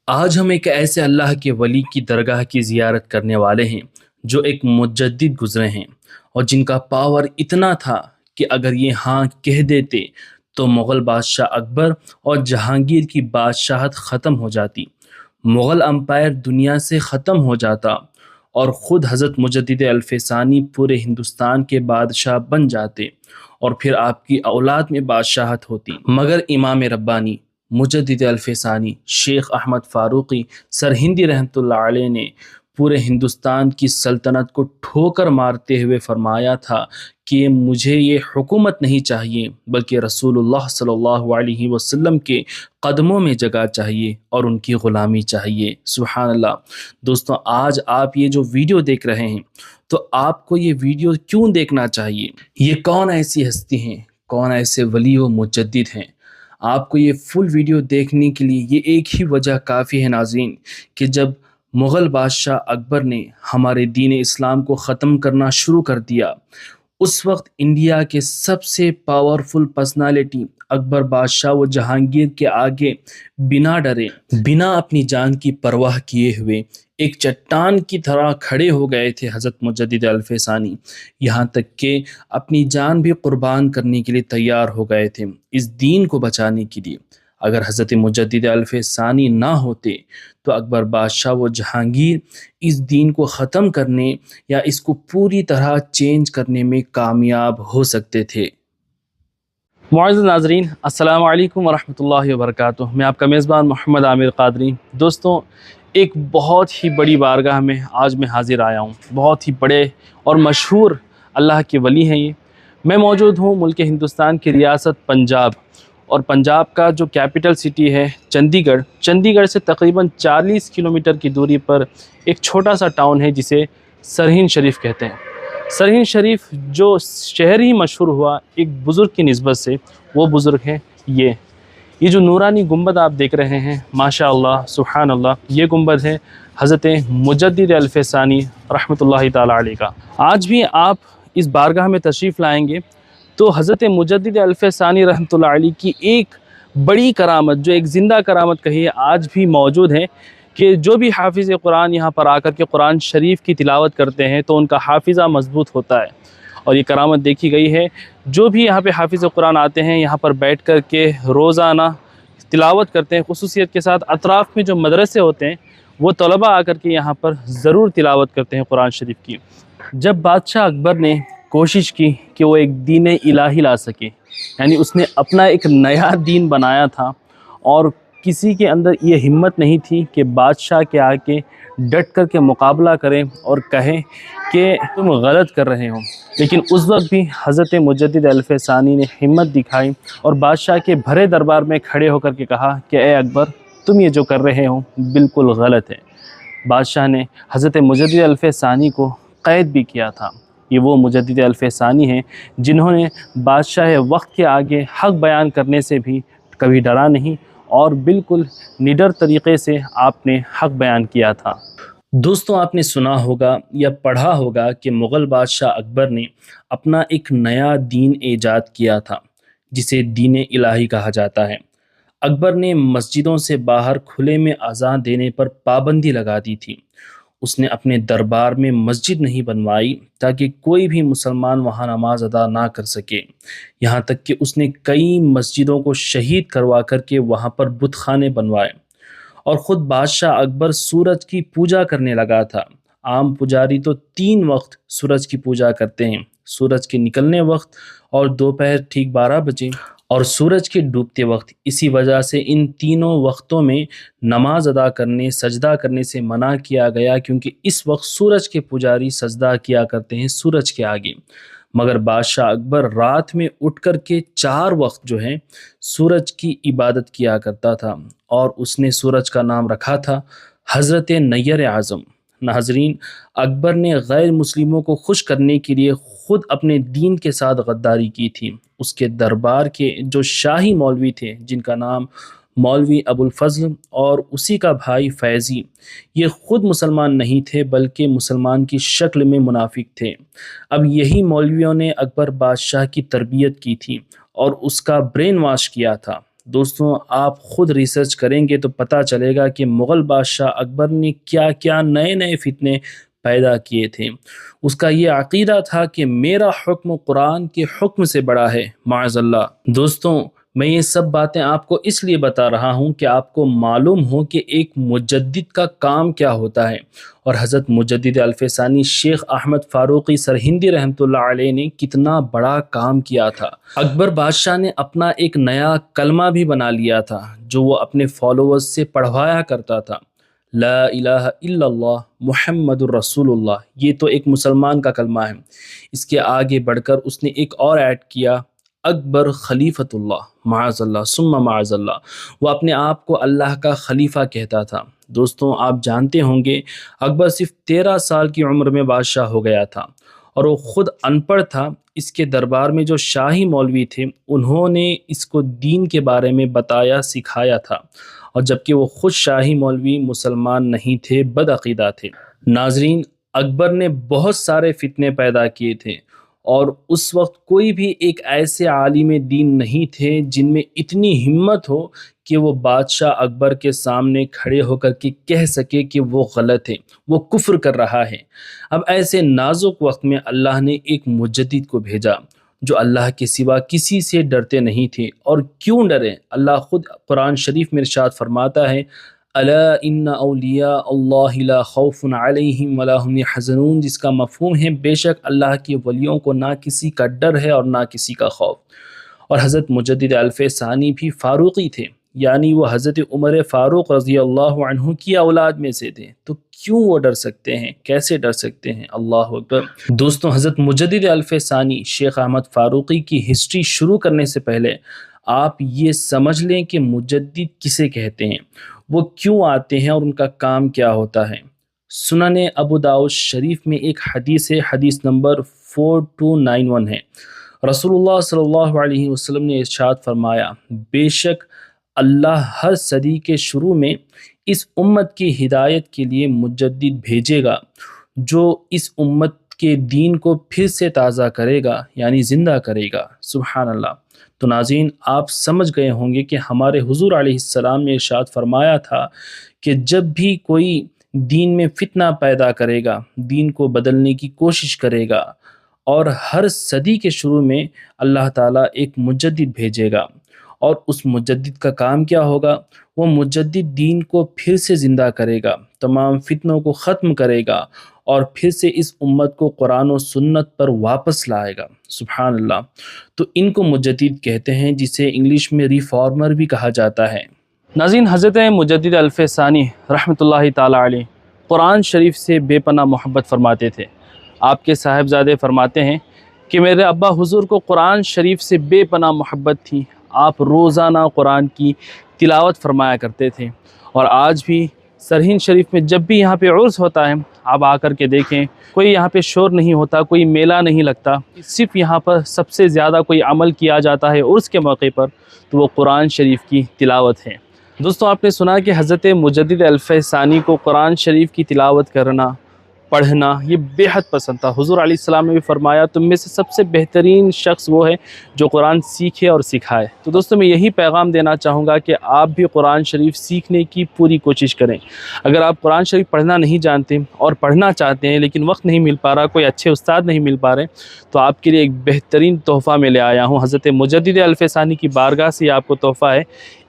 آج ہم ایک ایسے اللہ کے ولی کی درگاہ کی زیارت کرنے والے ہیں جو ایک مجدد گزرے ہیں اور جن کا پاور اتنا تھا کہ اگر یہ ہاں کہہ دیتے تو مغل بادشاہ اکبر اور جہانگیر کی بادشاہت ختم ہو جاتی، مغل امپائر دنیا سے ختم ہو جاتا اور خود حضرت مجدد الفسانی پورے ہندوستان کے بادشاہ بن جاتے اور پھر آپ کی اولاد میں بادشاہت ہوتی۔ مگر امام ربانی مجدد الفسانی شیخ احمد فاروقی سرہندی رحمۃ اللہ علیہ نے پورے ہندوستان کی سلطنت کو ٹھوکر مارتے ہوئے فرمایا تھا کہ مجھے یہ حکومت نہیں چاہیے بلکہ رسول اللہ صلی اللہ علیہ وسلم کے قدموں میں جگہ چاہیے اور ان کی غلامی چاہیے۔ سبحان اللہ۔ دوستوں، آج آپ یہ جو ویڈیو دیکھ رہے ہیں تو آپ کو یہ ویڈیو کیوں دیکھنا چاہیے؟ یہ کون ایسی ہستی ہیں، کون ایسے ولی و مجدد ہیں؟ آپ کو یہ فل ویڈیو دیکھنے کے لیے یہ ایک ہی وجہ کافی ہے ناظرین، کہ جب مغل بادشاہ اکبر نے ہمارے دین اسلام کو ختم کرنا شروع کر دیا، اس وقت انڈیا کے سب سے پاورفل پرسنالٹی اکبر بادشاہ و جہانگیر کے آگے بنا ڈرے، بنا اپنی جان کی پرواہ کیے ہوئے ایک چٹان کی طرح کھڑے ہو گئے تھے حضرت مجدد الفسانی، یہاں تک کہ اپنی جان بھی قربان کرنے کے لیے تیار ہو گئے تھے اس دین کو بچانے کے لیے۔ اگر حضرت مجدد الفسانی نہ ہوتے تو اکبر بادشاہ و جہانگیر اس دین کو ختم کرنے یا اس کو پوری طرح چینج کرنے میں کامیاب ہو سکتے تھے۔ معزز ناظرین، السلام علیکم ورحمۃ اللہ وبرکاتہ۔ میں آپ کا میزبان محمد عامر قادری۔ دوستوں، ایک بہت ہی بڑی بارگاہ میں آج میں حاضر آیا ہوں۔ بہت ہی بڑے اور مشہور اللہ کے ولی ہیں یہ۔ میں موجود ہوں ملک ہندوستان کی ریاست پنجاب، اور پنجاب کا جو کیپٹل سٹی ہے چندی گڑھ سے تقریباً 40 کلومیٹر کی دوری پر ایک چھوٹا سا ٹاؤن ہے جسے سرہند شریف کہتے ہیں۔ سرہند شریف جو شہر ہی مشہور ہوا ایک بزرگ کی نسبت سے، وہ بزرگ ہے یہ جو نورانی گنبد آپ دیکھ رہے ہیں، ماشاء اللہ سبحان اللہ، یہ گنبد ہے حضرت مجدد الفسانی رحمۃ اللہ تعالی علیہ کا۔ آج بھی آپ اس بارگاہ میں تشریف لائیں گے تو حضرت مجدد الفسانی رحمۃ اللہ علیہ کی ایک بڑی کرامت، جو ایک زندہ کرامت کہیے، آج بھی موجود ہے کہ جو بھی حافظ قرآن یہاں پر آ کر کے قرآن شریف کی تلاوت کرتے ہیں تو ان کا حافظہ مضبوط ہوتا ہے، اور یہ کرامت دیکھی گئی ہے۔ جو بھی یہاں پہ حافظ قرآن آتے ہیں، یہاں پر بیٹھ کر کے روزانہ تلاوت کرتے ہیں، خصوصیت کے ساتھ اطراف میں جو مدرسے ہوتے ہیں وہ طلباء آ کر کے یہاں پر ضرور تلاوت کرتے ہیں قرآن شریف کی۔ جب بادشاہ اکبر نے کوشش کی کہ وہ ایک دین الہی لا سکے، یعنی اس نے اپنا ایک نیا دین بنایا تھا، اور کسی کے اندر یہ ہمت نہیں تھی کہ بادشاہ کے آگے ڈٹ کر کے مقابلہ کریں اور کہیں کہ تم غلط کر رہے ہو، لیکن اس وقت بھی حضرت مجدد الفسانی نے ہمت دکھائی اور بادشاہ کے بھرے دربار میں کھڑے ہو کر کے کہا کہ اے اکبر، تم یہ جو کر رہے ہو بالکل غلط ہے۔ بادشاہ نے حضرت مجدد الفسانی کو قید بھی کیا تھا۔ یہ وہ مجدد الفسانی ہیں جنہوں نے بادشاہ وقت کے آگے حق بیان کرنے سے بھی کبھی ڈرا نہیں، اور بالکل نڈر طریقے سے آپ نے حق بیان کیا تھا۔ دوستوں، آپ نے سنا ہوگا یا پڑھا ہوگا کہ مغل بادشاہ اکبر نے اپنا ایک نیا دین ایجاد کیا تھا جسے دین الہی کہا جاتا ہے۔ اکبر نے مسجدوں سے باہر کھلے میں اذان دینے پر پابندی لگا دی تھی۔ اس نے اپنے دربار میں مسجد نہیں بنوائی تاکہ کوئی بھی مسلمان وہاں نماز ادا نہ کر سکے، یہاں تک کہ اس نے کئی مسجدوں کو شہید کروا کر کے وہاں پر بت خانے بنوائے، اور خود بادشاہ اکبر سورج کی پوجا کرنے لگا تھا۔ عام پجاری تو 3 وقت سورج کی پوجا کرتے ہیں، سورج کے نکلنے وقت اور دوپہر ٹھیک 12 بجے اور سورج کے ڈوبتے وقت۔ اسی وجہ سے ان تینوں وقتوں میں نماز ادا کرنے، سجدہ کرنے سے منع کیا گیا، کیونکہ اس وقت سورج کے پجاری سجدہ کیا کرتے ہیں سورج کے آگے۔ مگر بادشاہ اکبر رات میں اٹھ کر کے 4 وقت جو ہیں سورج کی عبادت کیا کرتا تھا، اور اس نے سورج کا نام رکھا تھا حضرت نیر اعظم۔ ناظرین، اکبر نے غیر مسلموں کو خوش کرنے کے لیے خود اپنے دین کے ساتھ غداری کی تھی۔ اس کے دربار کے جو شاہی مولوی تھے، جن کا نام مولوی ابو الفضل اور اسی کا بھائی فیضی، یہ خود مسلمان نہیں تھے بلکہ مسلمان کی شکل میں منافق تھے۔ اب یہی مولویوں نے اکبر بادشاہ کی تربیت کی تھی اور اس کا برین واش کیا تھا۔ دوستوں آپ خود ریسرچ کریں گے تو پتہ چلے گا کہ مغل بادشاہ اکبر نے کیا کیا نئے نئے فتنے پیدا کیے تھے۔ اس کا یہ عقیدہ تھا کہ میرا حکم قرآن کے حکم سے بڑا ہے، معاذ اللہ۔ دوستوں میں یہ سب باتیں آپ کو اس لیے بتا رہا ہوں کہ آپ کو معلوم ہو کہ ایک مجدد کا کام کیا ہوتا ہے، اور حضرت مجدد الف ثانی شیخ احمد فاروقی سرہندی رحمۃ اللہ علیہ نے کتنا بڑا کام کیا تھا۔ اکبر بادشاہ نے اپنا ایک نیا کلمہ بھی بنا لیا تھا جو وہ اپنے فالوورز سے پڑھوایا کرتا تھا، لا الہ الا اللہ محمد الرسول اللہ۔ یہ تو ایک مسلمان کا کلمہ ہے۔ اس کے آگے بڑھ کر اس نے ایک اور ایڈ کیا، اکبر خلیفۃ اللہ، معاذ اللہ ثم معاذ اللہ۔ وہ اپنے آپ کو اللہ کا خلیفہ کہتا تھا۔ دوستوں آپ جانتے ہوں گے اکبر صرف 13 سال کی عمر میں بادشاہ ہو گیا تھا، اور وہ خود ان پڑھ تھا۔ اس کے دربار میں جو شاہی مولوی تھے انہوں نے اس کو دین کے بارے میں بتایا سکھایا تھا، اور جبکہ وہ خود شاہی مولوی مسلمان نہیں تھے، بدعقیدہ تھے۔ ناظرین اکبر نے بہت سارے فتنے پیدا کیے تھے، اور اس وقت کوئی بھی ایک ایسے عالم دین نہیں تھے جن میں اتنی ہمت ہو کہ وہ بادشاہ اکبر کے سامنے کھڑے ہو کر کے کہہ سکے کہ وہ غلط ہے، وہ کفر کر رہا ہے۔ اب ایسے نازک وقت میں اللہ نے ایک مجدد کو بھیجا جو اللہ کے سوا کسی سے ڈرتے نہیں تھے۔ اور کیوں ڈرے؟ اللہ خود قرآن شریف میں ارشاد فرماتا ہے، الا ان اولیاء اللہ لا خوف علیہم ولا هم يحزنون، جس کا مفہوم ہے بے شک اللہ کے ولیوں کو نہ کسی کا ڈر ہے اور نہ کسی کا خوف۔ اور حضرت مجدد الف ثانی بھی فاروقی تھے، یعنی وہ حضرت عمر فاروق رضی اللہ عنہ کی اولاد میں سے تھے، تو کیوں وہ ڈر سکتے ہیں؟ کیسے ڈر سکتے ہیں؟ اللہ اکبر۔ دوستوں حضرت مجدد الف ثانی شیخ احمد فاروقی کی ہسٹری شروع کرنے سے پہلے آپ یہ سمجھ لیں کہ مجدد کسے کہتے ہیں، وہ کیوں آتے ہیں، اور ان کا کام کیا ہوتا ہے۔ سنن ابو داؤد شریف میں ایک حدیث ہے، حدیث نمبر 4291 ہے۔ رسول اللہ صلی اللہ علیہ وسلم نے ارشاد فرمایا، بے شک اللہ ہر صدی کے شروع میں اس امت کی ہدایت کے لیے مجدد بھیجے گا جو اس امت کے دین کو پھر سے تازہ کرے گا، یعنی زندہ کرے گا۔ سبحان اللہ۔ تو ناظرین آپ سمجھ گئے ہوں گے کہ ہمارے حضور علیہ السلام نے ارشاد فرمایا تھا کہ جب بھی کوئی دین میں فتنہ پیدا کرے گا، دین کو بدلنے کی کوشش کرے گا، اور ہر صدی کے شروع میں اللہ تعالیٰ ایک مجدد بھیجے گا، اور اس مجدد کا کام کیا ہوگا؟ وہ مجدد دین کو پھر سے زندہ کرے گا، تمام فتنوں کو ختم کرے گا، اور پھر سے اس امت کو قرآن و سنت پر واپس لائے گا۔ سبحان اللہ۔ تو ان کو مجدد کہتے ہیں، جسے انگلش میں ریفارمر بھی کہا جاتا ہے۔ ناظرین حضرت مجدد الف ثانی رحمۃ اللہ تعالی علیہ قرآن شریف سے بے پناہ محبت فرماتے تھے۔ آپ کے صاحبزادے فرماتے ہیں کہ میرے ابا حضور کو قرآن شریف سے بے پناہ محبت تھی، آپ روزانہ قرآن کی تلاوت فرمایا کرتے تھے، اور آج بھی سرہند شریف میں جب بھی یہاں پہ عرس ہوتا ہے آپ آ کر کے دیکھیں، کوئی یہاں پہ شور نہیں ہوتا، کوئی میلہ نہیں لگتا، صرف یہاں پر سب سے زیادہ کوئی عمل کیا جاتا ہے عرس کے موقع پر تو وہ قرآن شریف کی تلاوت ہے۔ دوستوں آپ نے سنا کہ حضرت مجدد الف ثانی کو قرآن شریف کی تلاوت کرنا، پڑھنا یہ بے حد پسند تھا۔ حضور علیہ السلام نے بھی فرمایا تم میں سے سب سے بہترین شخص وہ ہے جو قرآن سیکھے اور سکھائے۔ تو دوستوں میں یہی پیغام دینا چاہوں گا کہ آپ بھی قرآن شریف سیکھنے کی پوری کوشش کریں۔ اگر آپ قرآن شریف پڑھنا نہیں جانتے اور پڑھنا چاہتے ہیں لیکن وقت نہیں مل پا رہا، کوئی اچھے استاد نہیں مل پا رہے، تو آپ کے لیے ایک بہترین تحفہ میں لے آیا ہوں۔ حضرت مجدد الف ثانی کی بارگاہ سے آپ کو تحفہ ہے،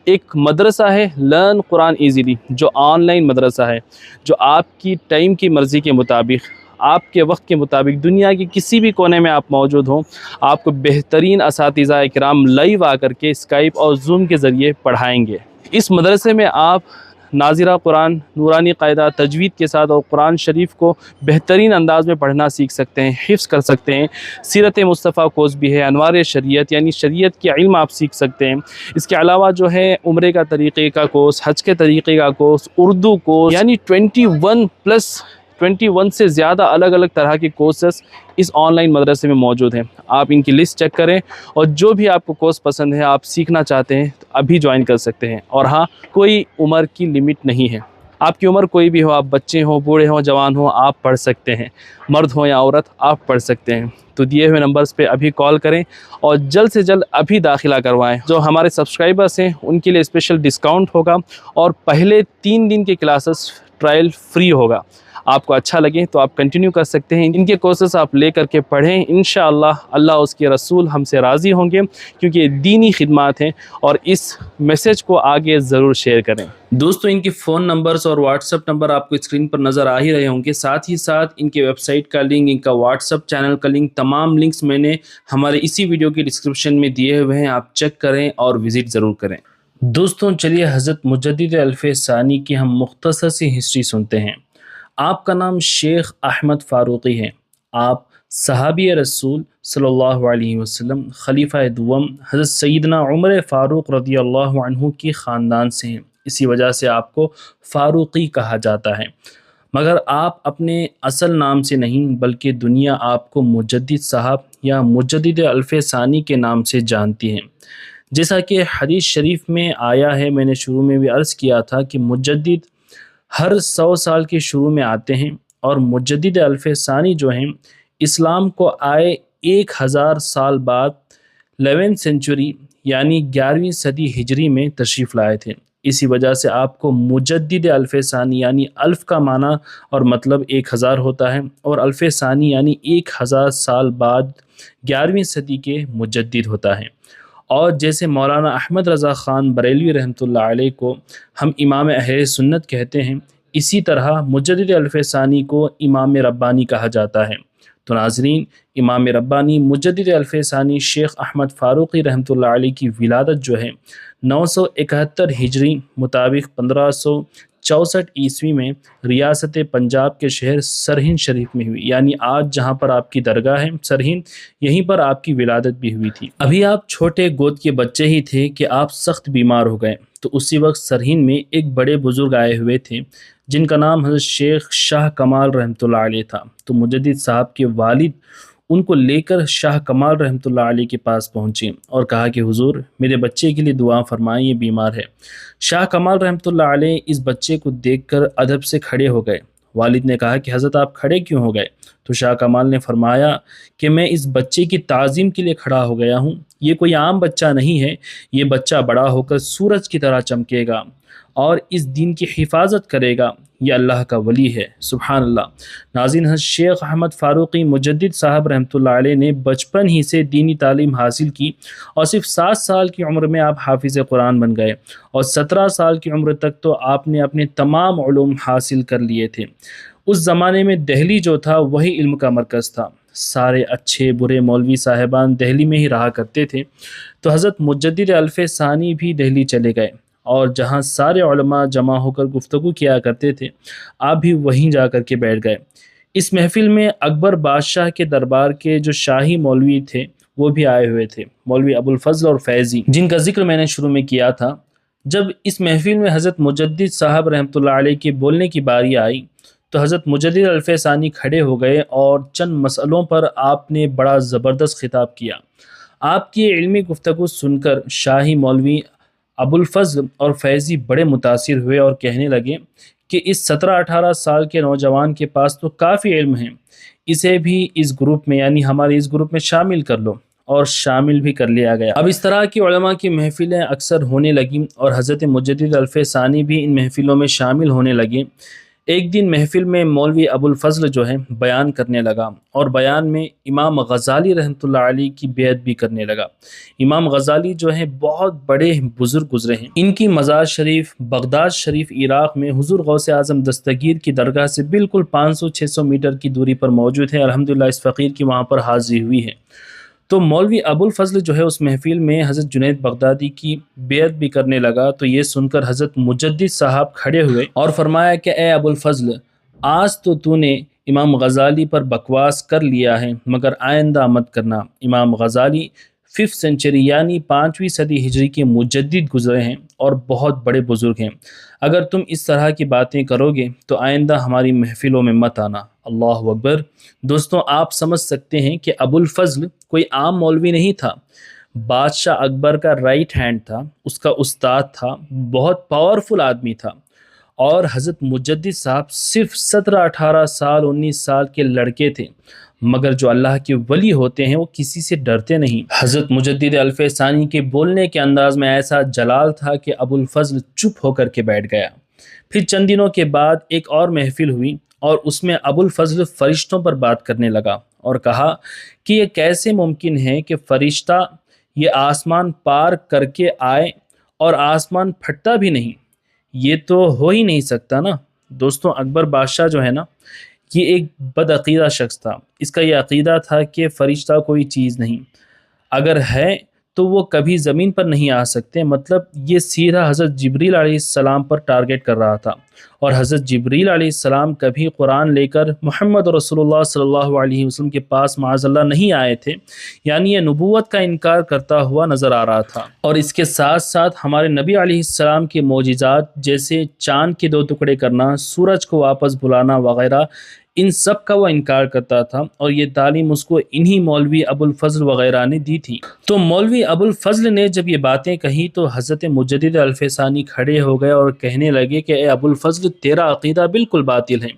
ایک مدرسہ ہے لرن قرآن ایزیلی، جو آن لائن مدرسہ ہے، جو آپ کی ٹائم کی مرضی کے مطابق، آپ کے وقت کے مطابق دنیا کے کسی بھی کونے میں آپ موجود ہوں، آپ کو بہترین اساتذہ کرام لائیو آ کر کے اسکائپ اور زوم کے ذریعے پڑھائیں گے۔ اس مدرسے میں آپ ناظرہ قرآن، نورانی قاعدہ، تجوید کے ساتھ اور قرآن شریف کو بہترین انداز میں پڑھنا سیکھ سکتے ہیں، حفظ کر سکتے ہیں۔ سیرت مصطفیٰ کورس بھی ہے، انوار شریعت یعنی شریعت کے علم آپ سیکھ سکتے ہیں۔ اس کے علاوہ جو ہے عمرے کا طریقے کا کورس، حج کے طریقے کا کورس، اردو کورس، یعنی 21 سے زیادہ الگ الگ طرح کے کورسز اس آن لائن مدرسے میں موجود ہیں۔ آپ ان کی لسٹ چیک کریں، اور جو بھی آپ کو کورس پسند ہے، آپ سیکھنا چاہتے ہیں تو ابھی جوائن کر سکتے ہیں۔ اور ہاں، کوئی عمر کی لمٹ نہیں ہے، آپ کی عمر کوئی بھی ہو، آپ بچے ہوں، بوڑھے ہوں، جوان ہوں، آپ پڑھ سکتے ہیں، مرد ہوں یا عورت آپ پڑھ سکتے ہیں۔ تو دیے ہوئے نمبرز پہ ابھی کال کریں اور جلد سے جلد ابھی داخلہ کروائیں۔ جو ہمارے سبسکرائبرز ہیں ان کے لیے اسپیشل ڈسکاؤنٹ ہوگا اور پہلے 3 دن کے کلاسز ٹرائل فری ہوگا۔ آپ کو اچھا لگے تو آپ کنٹینیو کر سکتے ہیں، ان کے کورسز آپ لے کر کے پڑھیں، انشاءاللہ اللہ اس کے رسول ہم سے راضی ہوں گے، کیونکہ یہ دینی خدمات ہیں، اور اس میسج کو آگے ضرور شیئر کریں۔ دوستو ان کے فون نمبرز اور واٹس ایپ نمبر آپ کو اسکرین پر نظر آ ہی رہے ہوں گے، ساتھ ہی ساتھ ان کے ویب سائٹ کا لنک، ان کا واٹس ایپ چینل کا لنک، تمام لنکس میں نے ہمارے اسی ویڈیو کی ڈسکرپشن میں دیے ہوئے ہیں، آپ چیک کریں اور وزٹ ضرور کریں۔ دوستوں چلیے حضرت مجدد الف ثانی کی ہم مختصر سی ہسٹری سنتے ہیں۔ آپ کا نام شیخ احمد فاروقی ہے، آپ صحابی رسول صلی اللہ علیہ وسلم خلیفہ دوم حضرت سیدنا عمر فاروق رضی اللہ عنہ کی خاندان سے ہیں، اسی وجہ سے آپ کو فاروقی کہا جاتا ہے، مگر آپ اپنے اصل نام سے نہیں بلکہ دنیا آپ کو مجدد صاحب یا مجدد الف ثانی کے نام سے جانتی ہے۔ جیسا کہ حدیث شریف میں آیا ہے، میں نے شروع میں بھی عرض کیا تھا کہ مجدد ہر 100 سال کے شروع میں آتے ہیں، اور مجدد الف ثانی جو ہیں اسلام کو آئے 1000 سال بعد 11 سینچری یعنی 11ویں صدی ہجری میں تشریف لائے تھے۔ اسی وجہ سے آپ کو مجدد الف ثانی یعنی الف کا معنی اور مطلب 1000 ہوتا ہے، اور الف ثانی یعنی 1000 سال بعد 11ویں صدی کے مجدد ہوتا ہے۔ اور جیسے مولانا احمد رضا خان بریلوی رحمۃ اللہ علیہ کو ہم امام اہل سنت کہتے ہیں، اسی طرح مجدد الف ثانی کو امام ربانی کہا جاتا ہے۔ تو ناظرین، امام ربانی مجدد الف ثانی شیخ احمد فاروقی رحمۃ اللہ علیہ کی ولادت جو ہے 971 ہجری مطابق 1564 عیسوی میں ریاست پنجاب کے شہر سرہند شریف میں ہوئی، یعنی آج جہاں پر آپ کی درگاہ ہے سرہند، یہیں پر آپ کی ولادت بھی ہوئی تھی۔ ابھی آپ چھوٹے گود کے بچے ہی تھے کہ آپ سخت بیمار ہو گئے، تو اسی وقت سرہند میں ایک بڑے بزرگ آئے ہوئے تھے جن کا نام حضرت شیخ شاہ کمال رحمۃ اللہ علیہ تھا۔ تو مجدد صاحب کے والد ان کو لے کر شاہ کمال رحمۃ اللہ علیہ کے پاس پہنچے اور کہا کہ حضور میرے بچے کے لیے دعا فرمائیں، یہ بیمار ہے۔ شاہ کمال رحمۃ اللہ علیہ اس بچے کو دیکھ کر ادب سے کھڑے ہو گئے۔ والد نے کہا کہ حضرت آپ کھڑے کیوں ہو گئے؟ تو شاہ کمال نے فرمایا کہ میں اس بچے کی تعظیم کے لیے کھڑا ہو گیا ہوں، یہ کوئی عام بچہ نہیں ہے، یہ بچہ بڑا ہو کر سورج کی طرح چمکے گا اور اس دین کی حفاظت کرے گا، یہ اللہ کا ولی ہے۔ سبحان اللہ۔ ناظرین، حضرت شیخ احمد فاروقی مجدد صاحب رحمۃ اللہ علیہ نے بچپن ہی سے دینی تعلیم حاصل کی، اور صرف 7 سال کی عمر میں آپ حافظ قرآن بن گئے، اور 17 سال کی عمر تک تو آپ نے اپنے تمام علوم حاصل کر لیے تھے۔ اس زمانے میں دہلی جو تھا وہی علم کا مرکز تھا، سارے اچھے برے مولوی صاحبان دہلی میں ہی رہا کرتے تھے۔ تو حضرت مجدد الف ثانی بھی دہلی چلے گئے، اور جہاں سارے علماء جمع ہو کر گفتگو کیا کرتے تھے آپ بھی وہیں جا کر کے بیٹھ گئے۔ اس محفل میں اکبر بادشاہ کے دربار کے جو شاہی مولوی تھے وہ بھی آئے ہوئے تھے، مولوی ابوالفضل اور فیضی، جن کا ذکر میں نے شروع میں کیا تھا۔ جب اس محفل میں حضرت مجدد صاحب رحمۃ اللہ علیہ کے بولنے کی باری آئی تو حضرت مجدد الف ثانی کھڑے ہو گئے، اور چند مسئلوں پر آپ نے بڑا زبردست خطاب کیا۔ آپ کی علمی گفتگو سن کر شاہی مولوی ابوالفضل اور فیضی بڑے متاثر ہوئے اور کہنے لگے کہ اس 17-18 سال کے نوجوان کے پاس تو کافی علم ہے، اسے بھی اس گروپ میں یعنی ہمارے اس گروپ میں شامل کر لو، اور شامل بھی کر لیا گیا۔ اب اس طرح کی علماء کی محفلیں اکثر ہونے لگیں، اور حضرت مجدد الف ثانی بھی ان محفلوں میں شامل ہونے لگے۔ ایک دن محفل میں مولوی ابوالفضل جو ہے بیان کرنے لگا، اور بیان میں امام غزالی رحمۃ اللہ علیہ کی بیعت بھی کرنے لگا۔ امام غزالی جو ہیں بہت بڑے بزرگ گزرے ہیں، ان کی مزار شریف بغداد شریف عراق میں حضور غوث اعظم دستگیر کی درگاہ سے بالکل 500-600 میٹر کی دوری پر موجود ہے۔ الحمدللہ اس فقیر کی وہاں پر حاضری ہوئی ہے۔ تو مولوی ابوالفضل جو ہے اس محفل میں حضرت جنید بغدادی کی بیعت بھی کرنے لگا، تو یہ سن کر حضرت مجدد صاحب کھڑے ہوئے اور فرمایا کہ اے ابوالفضل، آج تو نے امام غزالی پر بکواس کر لیا ہے، مگر آئندہ مت کرنا۔ امام غزالی 5th سینچری یعنی 5ویں صدی ہجری کے مجدد گزرے ہیں اور بہت بڑے بزرگ ہیں، اگر تم اس طرح کی باتیں کرو گے تو آئندہ ہماری محفلوں میں مت آنا۔ اللہ اکبر۔ دوستوں، آپ سمجھ سکتے ہیں کہ ابوالفضل کوئی عام مولوی نہیں تھا، بادشاہ اکبر کا رائٹ ہینڈ تھا، اس کا استاد تھا، بہت پاورفل آدمی تھا، اور حضرت مجدد صاحب صرف 17 18 سال 19 سال کے لڑکے تھے، مگر جو اللہ کے ولی ہوتے ہیں وہ کسی سے ڈرتے نہیں۔ حضرت مجدد الف ثانی کے بولنے کے انداز میں ایسا جلال تھا کہ ابو الفضل چپ ہو کر کے بیٹھ گیا۔ پھر چند دنوں کے بعد ایک اور محفل ہوئی اور اس میں ابو الفضل فرشتوں پر بات کرنے لگا اور کہا کہ یہ کیسے ممکن ہے کہ فرشتہ یہ آسمان پار کر کے آئے اور آسمان پھٹتا بھی نہیں، یہ تو ہو ہی نہیں سکتا نا۔ دوستوں، اکبر بادشاہ جو ہے نا، یہ ایک بد عقیدہ شخص تھا۔ اس کا یہ عقیدہ تھا کہ فرشتہ کوئی چیز نہیں، اگر ہے تو وہ کبھی زمین پر نہیں آ سکتے، مطلب یہ سیدھا حضرت جبریل علیہ السلام پر ٹارگٹ کر رہا تھا۔ اور حضرت جبریل علیہ السلام کبھی قرآن لے کر محمد رسول اللہ صلی اللہ علیہ وسلم کے پاس معاذ اللہ نہیں آئے تھے، یعنی یہ نبوت کا انکار کرتا ہوا نظر آ رہا تھا۔ اور اس کے ساتھ ساتھ ہمارے نبی علیہ السلام کے معجزات جیسے چاند کے 2 ٹکڑے کرنا، سورج کو واپس بلانا وغیرہ، ان سب کا وہ انکار کرتا تھا، اور یہ تعلیم اس کو انہی مولوی ابو الفضل وغیرہ نے دی تھی۔ تو مولوی ابو الفضل نے جب یہ باتیں کہی تو حضرت مجدد الف ثانی کھڑے ہو گئے اور کہنے لگے کہ اے ابو الفضل، تیرا عقیدہ بالکل باطل ہے۔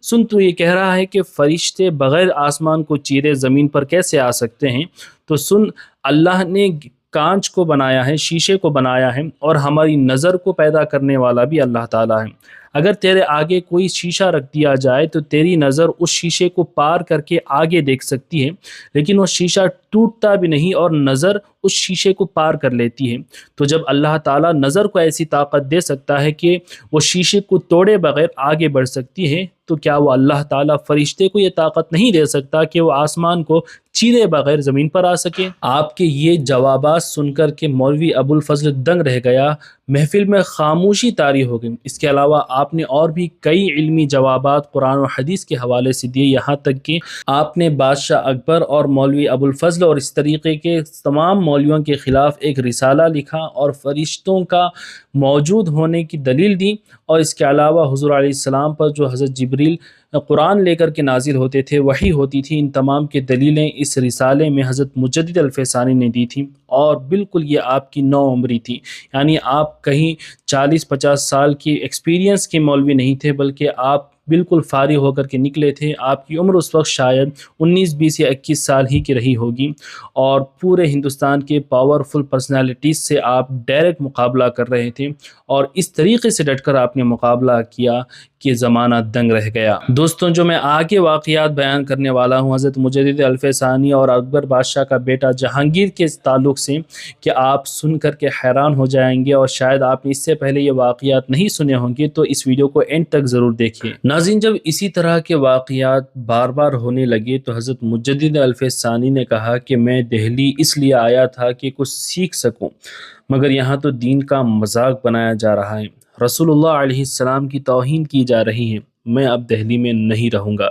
سن، تو یہ کہہ رہا ہے کہ فرشتے بغیر آسمان کو چیرے زمین پر کیسے آ سکتے ہیں؟ تو سن، اللہ نے کانچ کو بنایا ہے، شیشے کو بنایا ہے، اور ہماری نظر کو پیدا کرنے والا بھی اللہ تعالیٰ ہے۔ اگر تیرے آگے کوئی شیشہ رکھ دیا جائے تو تیری نظر اس شیشے کو پار کر کے آگے دیکھ سکتی ہے، لیکن وہ شیشہ ٹوٹتا بھی نہیں اور نظر اس شیشے کو پار کر لیتی ہے۔ تو جب اللہ تعالیٰ نظر کو ایسی طاقت دے سکتا ہے کہ وہ شیشے کو توڑے بغیر آگے بڑھ سکتی ہے، تو کیا وہ اللہ تعالیٰ فرشتے کو یہ طاقت نہیں دے سکتا کہ وہ آسمان کو چیرے بغیر زمین پر آ سکے؟ آپ کے یہ جوابات سن کر کے مولوی ابو الفضل دنگ رہ گیا، محفل میں خاموشی طاری ہو گئی۔ اس کے علاوہ آپ نے اور بھی کئی علمی جوابات قرآن و حدیث کے حوالے سے دیے، یہاں تک کہ آپ نے بادشاہ اکبر اور مولوی ابو الفضل اور اس طریقے کے تمام مولویوں کے خلاف ایک رسالہ لکھا اور فرشتوں کا موجود ہونے کی دلیل دی، اور اس کے علاوہ حضور علیہ السلام پر جو حضرت جبریل قرآن لے کر کے نازل ہوتے تھے، وحی ہوتی تھی، ان تمام کی دلیلیں اس رسالے میں حضرت مجدد الف ثانی نے دی تھیں، اور بالکل یہ آپ کی نو عمری تھی، یعنی آپ کہیں 40 50 سال کی ایکسپیرینس کے مولوی نہیں تھے، بلکہ آپ بالکل فارغ ہو کر کے نکلے تھے۔ آپ کی عمر اس وقت شاید 19 20 یا 21 سال ہی کی رہی ہوگی، اور پورے ہندوستان کے پاورفل پرسنالٹیز سے آپ ڈائریکٹ مقابلہ کر رہے تھے، اور اس طریقے سے ڈٹ کر آپ نے مقابلہ کیا کہ زمانہ دنگ رہ گیا۔ دوستوں، جو میں آگے واقعات بیان کرنے والا ہوں حضرت مجدد الف ثانی اور اکبر بادشاہ کا بیٹا جہانگیر کے تعلق سے، کہ آپ سن کر کے حیران ہو جائیں گے، اور شاید آپ نے اس سے پہلے یہ واقعات نہیں سنے ہوں گے، تو اس ویڈیو کو اینڈ تک ضرور دیکھیے۔ ناظرین، جب اسی طرح کے واقعات بار بار ہونے لگے تو حضرت مجدد الف ثانی نے کہا کہ میں دہلی اس لیے آیا تھا کہ کچھ سیکھ سکوں، مگر یہاں تو دین کا مذاق بنایا جا رہا ہے، رسول اللہ علیہ السلام کی توہین کی جا رہی ہے، میں اب دہلی میں نہیں رہوں گا۔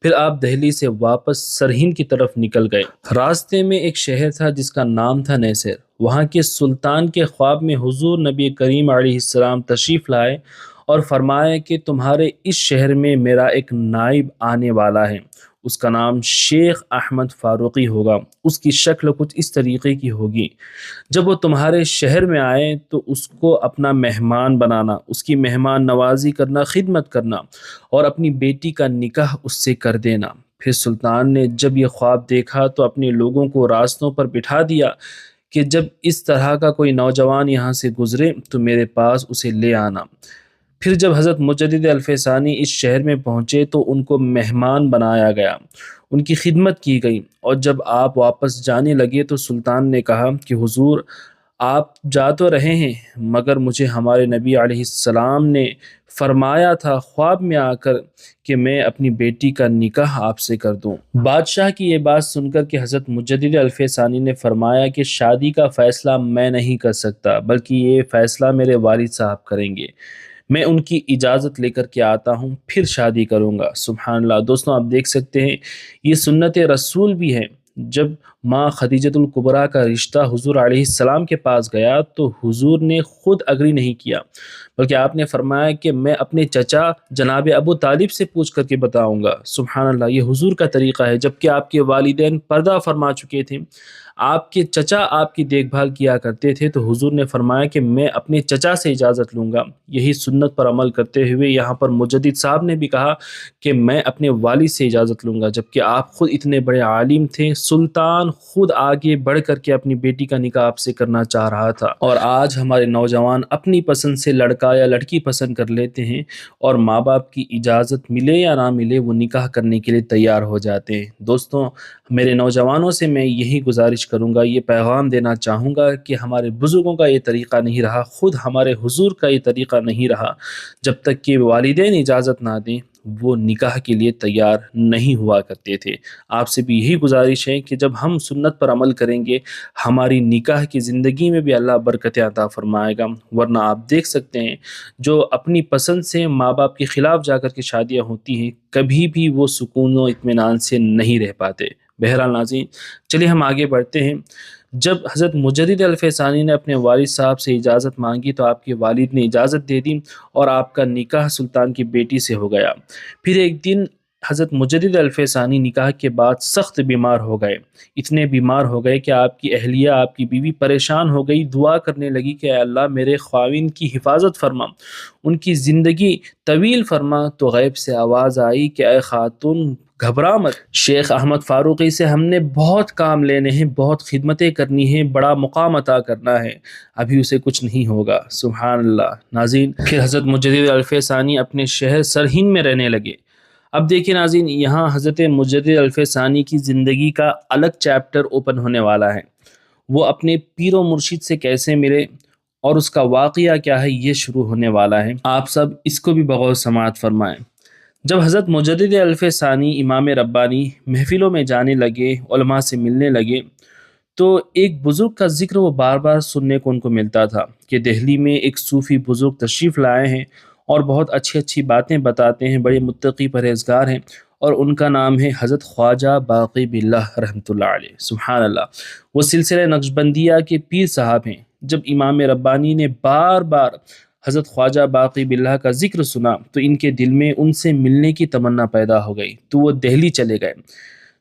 پھر آپ دہلی سے واپس سرہند کی طرف نکل گئے۔ راستے میں ایک شہر تھا جس کا نام تھا نیسر، وہاں کے سلطان کے خواب میں حضور نبی کریم علیہ السلام تشریف لائے اور فرمایا کہ تمہارے اس شہر میں میرا ایک نائب آنے والا ہے، اس کا نام شیخ احمد فاروقی ہوگا، اس کی شکل کچھ اس طریقے کی ہوگی۔ جب وہ تمہارے شہر میں آئے تو اس کو اپنا مہمان بنانا، اس کی مہمان نوازی کرنا، خدمت کرنا، اور اپنی بیٹی کا نکاح اس سے کر دینا۔ پھر سلطان نے جب یہ خواب دیکھا تو اپنے لوگوں کو راستوں پر بٹھا دیا کہ جب اس طرح کا کوئی نوجوان یہاں سے گزرے تو میرے پاس اسے لے آنا۔ پھر جب حضرت مجدد الف ثانی اس شہر میں پہنچے تو ان کو مہمان بنایا گیا، ان کی خدمت کی گئی، اور جب آپ واپس جانے لگے تو سلطان نے کہا کہ حضور، آپ جا تو رہے ہیں، مگر مجھے ہمارے نبی علیہ السلام نے فرمایا تھا خواب میں آ کر کہ میں اپنی بیٹی کا نکاح آپ سے کر دوں۔ بادشاہ کی یہ بات سن کر کہ حضرت مجدد الف ثانی نے فرمایا کہ شادی کا فیصلہ میں نہیں کر سکتا، بلکہ یہ فیصلہ میرے والد صاحب کریں گے، میں ان کی اجازت لے کر کے آتا ہوں، پھر شادی کروں گا۔ سبحان اللہ۔ دوستوں، آپ دیکھ سکتے ہیں یہ سنت رسول بھی ہے۔ جب ماں خدیجۃ الکبریٰ کا رشتہ حضور علیہ السلام کے پاس گیا تو حضور نے خود اگری نہیں کیا، بلکہ آپ نے فرمایا کہ میں اپنے چچا جناب ابو طالب سے پوچھ کر کے بتاؤں گا۔ سبحان اللہ، یہ حضور کا طریقہ ہے، جبکہ آپ کے والدین پردہ فرما چکے تھے۔ آپ کے چچا آپ کی دیکھ بھال کیا کرتے تھے تو حضور نے فرمایا کہ میں اپنے چچا سے اجازت لوں گا۔ یہی سنت پر عمل کرتے ہوئے یہاں پر مجدد صاحب نے بھی کہا کہ میں اپنے والد سے اجازت لوں گا، جبکہ آپ خود اتنے بڑے عالم تھے، سلطان خود آگے بڑھ کر کے اپنی بیٹی کا نکاح آپ سے کرنا چاہ رہا تھا۔ اور آج ہمارے نوجوان اپنی پسند سے لڑکا یا لڑکی پسند کر لیتے ہیں اور ماں باپ کی اجازت ملے یا نہ ملے وہ نکاح کرنے کے لیے تیار ہو جاتے ہیں۔ دوستوں، میرے نوجوانوں سے میں یہی گزارش کروں گا، یہ پیغام دینا چاہوں گا کہ ہمارے بزرگوں کا یہ طریقہ نہیں رہا، خود ہمارے حضور کا یہ طریقہ نہیں رہا، جب تک کہ والدین اجازت نہ دیں وہ نکاح کے لیے تیار نہیں ہوا کرتے تھے۔ آپ سے بھی یہی گزارش ہے کہ جب ہم سنت پر عمل کریں گے ہماری نکاح کی زندگی میں بھی اللہ برکتیں عطا فرمائے گا، ورنہ آپ دیکھ سکتے ہیں جو اپنی پسند سے ماں باپ کے خلاف جا کر کے شادیاں ہوتی ہیں کبھی بھی وہ سکون و اطمینان سے نہیں رہ پاتے۔ بہرحال ناظرین، چلیے ہم آگے بڑھتے ہیں۔ جب حضرت مجدد الف ثانی نے اپنے والد صاحب سے اجازت مانگی تو آپ کے والد نے اجازت دے دی اور آپ کا نکاح سلطان کی بیٹی سے ہو گیا۔ پھر ایک دن حضرت مجدد الف ثانی نکاح کے بعد سخت بیمار ہو گئے، اتنے بیمار ہو گئے کہ آپ کی اہلیہ، آپ کی بیوی پریشان ہو گئی، دعا کرنے لگی کہ اے اللہ میرے خاوند کی حفاظت فرما، ان کی زندگی طویل فرما۔ تو غیب سے آواز آئی کہ اے خاتون گھبرا مت، شیخ احمد فاروقی سے ہم نے بہت کام لینے ہیں، بہت خدمتیں کرنی ہیں، بڑا مقام عطا کرنا ہے، ابھی اسے کچھ نہیں ہوگا۔ سبحان اللہ۔ ناظرین، پھر حضرت مجدد الف ثانی اپنے شہر سرہند میں رہنے لگے۔ اب دیکھیں ناظرین، یہاں حضرت مجدد الف ثانی کی زندگی کا الگ چیپٹر اوپن ہونے والا ہے۔ وہ اپنے پیر و مرشد سے کیسے ملے اور اس کا واقعہ کیا ہے یہ شروع ہونے والا ہے۔ آپ سب اس کو بھی بغور سماعت فرمائیں۔ جب حضرت مجدد الف ثانی امام ربانی محفلوں میں جانے لگے، علماء سے ملنے لگے، تو ایک بزرگ کا ذکر وہ بار بار سننے کو ان کو ملتا تھا کہ دہلی میں ایک صوفی بزرگ تشریف لائے ہیں اور بہت اچھی اچھی باتیں بتاتے ہیں، بڑے متقی پرہیزگار ہیں، اور ان کا نام ہے حضرت خواجہ باقی باللہ رحمۃ اللہ علیہ۔ سبحان اللہ۔ وہ سلسلہ نقشبندیہ کے پیر صاحب ہیں۔ جب امام ربانی نے بار بار حضرت خواجہ باقی باللہ کا ذکر سنا تو ان کے دل میں ان سے ملنے کی تمنا پیدا ہو گئی، تو وہ دہلی چلے گئے۔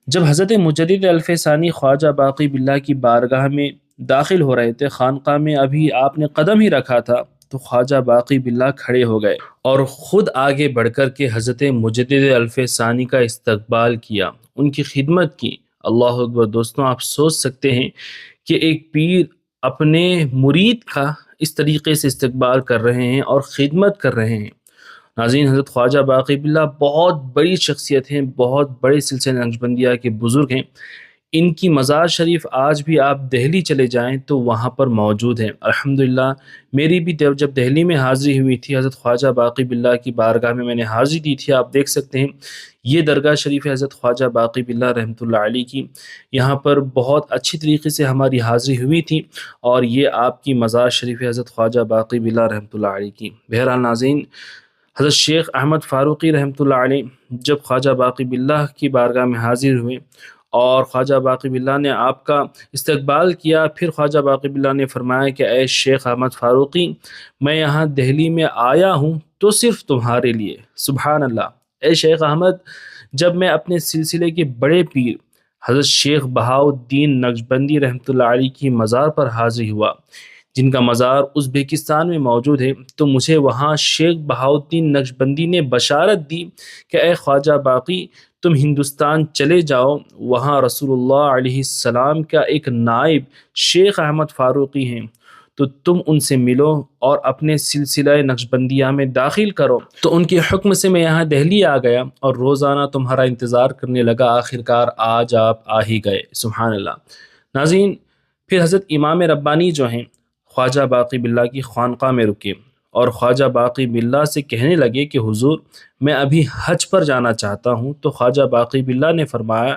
جب حضرت مجدد الف ثانی خواجہ باقی باللہ کی بارگاہ میں داخل ہو رہے تھے، خانقاہ میں ابھی آپ نے قدم ہی رکھا تھا تو خواجہ باقی باللہ کھڑے ہو گئے اور خود آگے بڑھ کر کے حضرت مجدد الف ثانی کا استقبال کیا، ان کی خدمت کی۔ اللہ اکبر۔ دوستوں، آپ سوچ سکتے ہیں کہ ایک پیر اپنے مرید کا اس طریقے سے استقبال کر رہے ہیں اور خدمت کر رہے ہیں۔ ناظرین، حضرت خواجہ باقی باللہ بہت بڑی شخصیت ہیں، بہت بڑے سلسلہ نقشبندیہ کے بزرگ ہیں۔ ان کی مزار شریف آج بھی آپ دہلی چلے جائیں تو وہاں پر موجود ہے۔ الحمدللہ میری بھی جب دہلی میں حاضری ہوئی تھی حضرت خواجہ باقی باللہ کی بارگاہ میں نے حاضری دی تھی، آپ دیکھ سکتے ہیں یہ درگاہ شریف ہے حضرت خواجہ باقی باللہ رحمۃ اللہ علیہ کی۔ یہاں پر بہت اچھی طریقے سے ہماری حاضری ہوئی تھی اور یہ آپ کی مزار شریف ہے حضرت خواجہ باقی باللہ رحمۃ اللہ علیہ کی۔ بہرحال ناظرین، حضرت شیخ احمد فاروقی رحمۃ اللہ علیہ جب خواجہ باقی باللہ کی بارگاہ میں حاضر ہوئے اور خواجہ باقی باللہ نے آپ کا استقبال کیا، پھر خواجہ باقی باللہ نے فرمایا کہ اے شیخ احمد فاروقی، میں یہاں دہلی میں آیا ہوں تو صرف تمہارے لیے۔ سبحان اللہ۔ اے شیخ احمد، جب میں اپنے سلسلے کے بڑے پیر حضرت شیخ بہاؤالدین نقشبندی رحمۃ اللہ علیہ کی مزار پر حاضر ہوا، جن کا مزار ازبکستان میں موجود ہے، تو مجھے وہاں شیخ بہاؤالدین نقشبندی نے بشارت دی کہ اے خواجہ باقی، تم ہندوستان چلے جاؤ، وہاں رسول اللہ علیہ السلام کا ایک نائب شیخ احمد فاروقی ہیں، تو تم ان سے ملو اور اپنے سلسلہ نقشبندیہ میں داخل کرو۔ تو ان کے حکم سے میں یہاں دہلی آ گیا اور روزانہ تمہارا انتظار کرنے لگا، آخرکار آج آپ آ ہی گئے۔ سبحان اللہ۔ ناظرین، پھر حضرت امام ربانی جو ہیں خواجہ باقی باللہ کی خانقاہ میں رکے اور خواجہ باقی باللہ سے کہنے لگے کہ حضور، میں ابھی حج پر جانا چاہتا ہوں۔ تو خواجہ باقی باللہ نے فرمایا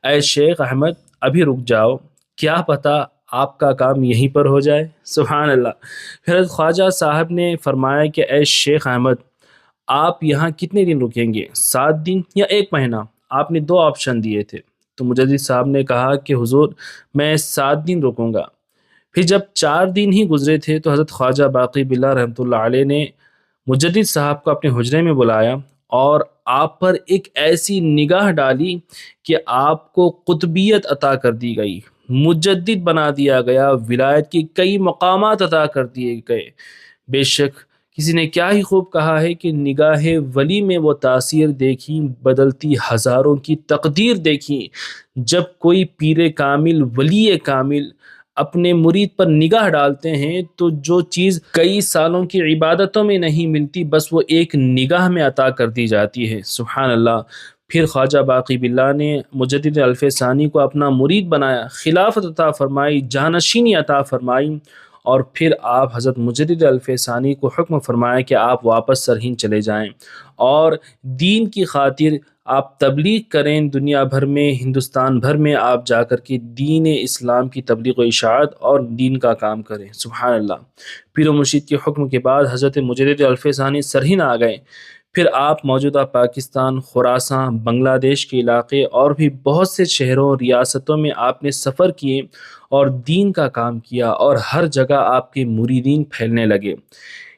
اے شیخ احمد، ابھی رک جاؤ، کیا پتہ آپ کا کام یہیں پر ہو جائے۔ سبحان اللہ۔ پھر حضرت خواجہ صاحب نے فرمایا کہ اے شیخ احمد، آپ یہاں کتنے دن رکیں گے، 7 دن یا 1 مہینہ؟ آپ نے 2 آپشن دیے تھے۔ تو مجدد صاحب نے کہا کہ حضور، میں 7 دن رکوں گا۔ پھر جب 4 دن ہی گزرے تھے تو حضرت خواجہ باقی باللہ رحمۃ اللہ علیہ نے مجدد صاحب کو اپنے حجرے میں بلایا اور آپ پر ایک ایسی نگاہ ڈالی کہ آپ کو قطبیت عطا کر دی گئی، مجدد بنا دیا گیا، ولایت کی کئی مقامات عطا کر دیے گئے۔ بے شک کسی نے کیا ہی خوب کہا ہے کہ نگاہ ولی میں وہ تاثیر دیکھی، بدلتی ہزاروں کی تقدیر دیکھی۔ جب کوئی پیر کامل، ولی کامل اپنے مرید پر نگاہ ڈالتے ہیں تو جو چیز کئی سالوں کی عبادتوں میں نہیں ملتی، بس وہ ایک نگاہ میں عطا کر دی جاتی ہے۔ سبحان اللہ۔ پھر خواجہ باقی باللہ نے مجدد الف ثانی کو اپنا مرید بنایا، خلافت عطا فرمائی، جانشینی عطا فرمائی، اور پھر آپ حضرت مجدد الف ثانی کو حکم فرمایا کہ آپ واپس سرہند چلے جائیں اور دین کی خاطر آپ تبلیغ کریں، دنیا بھر میں، ہندوستان بھر میں آپ جا کر کے دین اسلام کی تبلیغ و اشاعت اور دین کا کام کریں۔ سبحان اللہ۔ پیر و مرشد کے حکم کے بعد حضرت مجدد الف ثانی سرہند آ گئے۔ پھر آپ موجودہ پاکستان، خراسان، بنگلہ دیش کے علاقے اور بھی بہت سے شہروں، ریاستوں میں آپ نے سفر کیے اور دین کا کام کیا، اور ہر جگہ آپ کے مریدین پھیلنے لگے۔